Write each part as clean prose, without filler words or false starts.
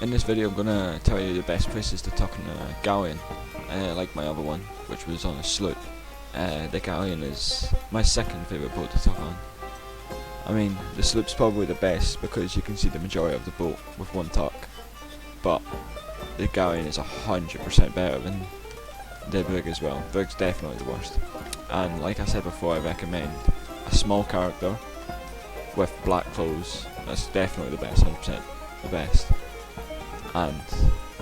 In this video I'm gonna tell you the best places to tuck in a Galleon, like my other one, which was on a sloop. The Galleon is my second favourite boat to tuck on. I mean, the sloop's probably the best because you can see the majority of the boat with one tuck, but the Galleon is 100% better than the brig as well. Brig's definitely the worst. And like I said before, I recommend a small character with black clothes. That's definitely the best, 100% the best. And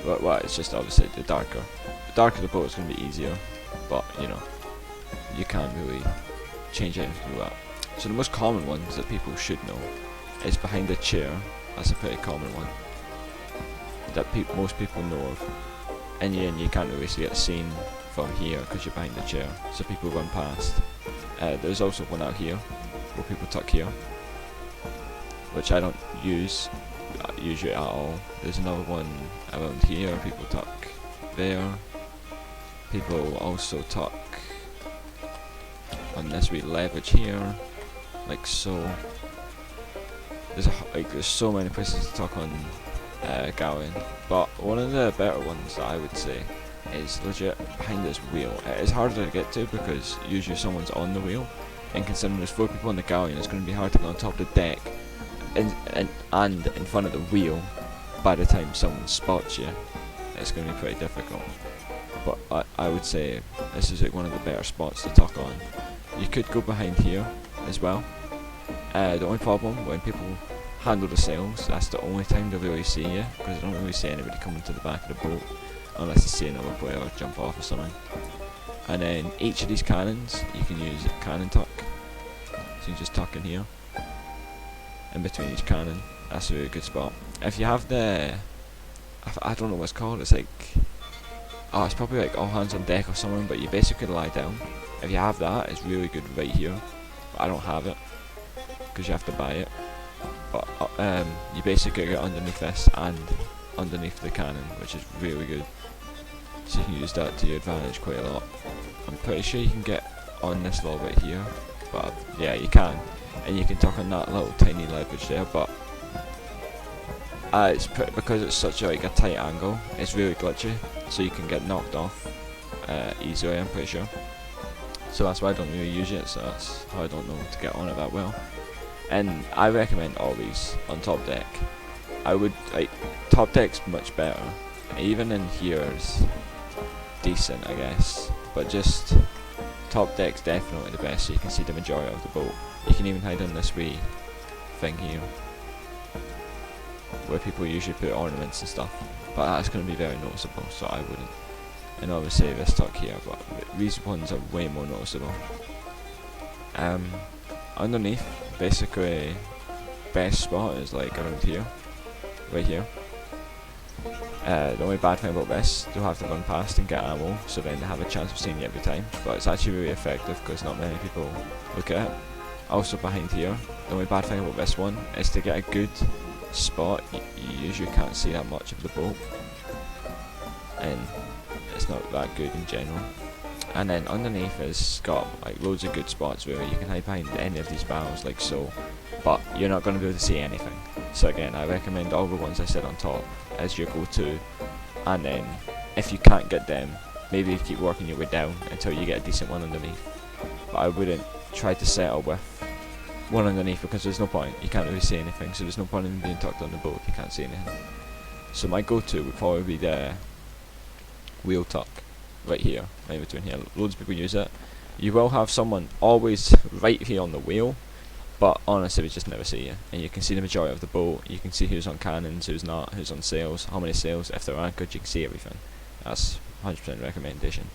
well, it's just obviously the darker the boat is going to be easier, but you know, you can't really change anything with that. So the most common ones that people should know is behind a chair. That's a pretty common one that most people know of. And you can't really get seen from here because you're behind the chair, so people run past. There's also one out here where people tuck here, which I don't use usually at all. There's another one around here, people tuck there. People also tuck on this wee leverage here, like so. There's so many places to tuck on Galleon, but one of the better ones that I would say is legit behind this wheel. It is harder to get to because usually someone's on the wheel, and considering there's 4 people on the Galleon, it's going to be hard to get on top of the deck and in front of the wheel by the time someone spots you. It's going to be pretty difficult, but I would say this is like one of the better spots to tuck on. You could go behind here as well. The only problem when people handle the sails, that's the only time they really see you, because I don't really see anybody coming to the back of the boat unless they see another player jump off or something. And then each of these cannons you can use a cannon tuck, so you just tuck in here in between each cannon. That's a really good spot. If you have the I don't know what it's called, it's like, oh, it's probably like all hands on deck or something, but you basically lie down. If you have that, it's really good right here, but I don't have it because you have to buy it. But you basically get underneath this and underneath the cannon, which is really good, so you can use that to your advantage quite a lot. I'm pretty sure you can get on this little bit here, but yeah, you can, and you can tuck on that little tiny leverage there, but because it's such a tight angle, it's really glitchy, so you can get knocked off easily, I'm pretty sure. So that's why I don't really use it, so that's how I don't know to get on it that well. And I recommend always on top deck. I would top deck's much better. Even in here is decent, I guess, but just top deck's definitely the best, so you can see the majority of the boat. You can even hide on this wee thing here, where people usually put ornaments and stuff, but that's going to be very noticeable, so I wouldn't. And obviously this tuck here, but these ones are way more noticeable. Underneath, basically, best spot is like around here, right here. The only bad thing about this, they'll have to run past and get ammo, so then they have a chance of seeing you every time, but it's actually really effective because not many people look at it. Also behind here, the only bad thing about this one is to get a good spot, you usually can't see that much of the boat, and it's not that good in general. And then underneath has got like loads of good spots where you can hide behind any of these barrels like so, but you're not going to be able to see anything. So again, I recommend all the ones I said on top as your go-to, and then if you can't get them, maybe keep working your way down until you get a decent one underneath. But I wouldn't try to settle with one underneath because there's no point, you can't really see anything, so there's no point in being tucked on the boat if you can't see anything. So my go-to would probably be the wheel tuck right here, right between here. Loads of people use it. You will have someone always right here on the wheel, but honestly we just never see you, and you can see the majority of the boat. You can see who's on cannons, who's not, who's on sails, how many sails, if they're anchored, you can see everything. That's 100% recommendation.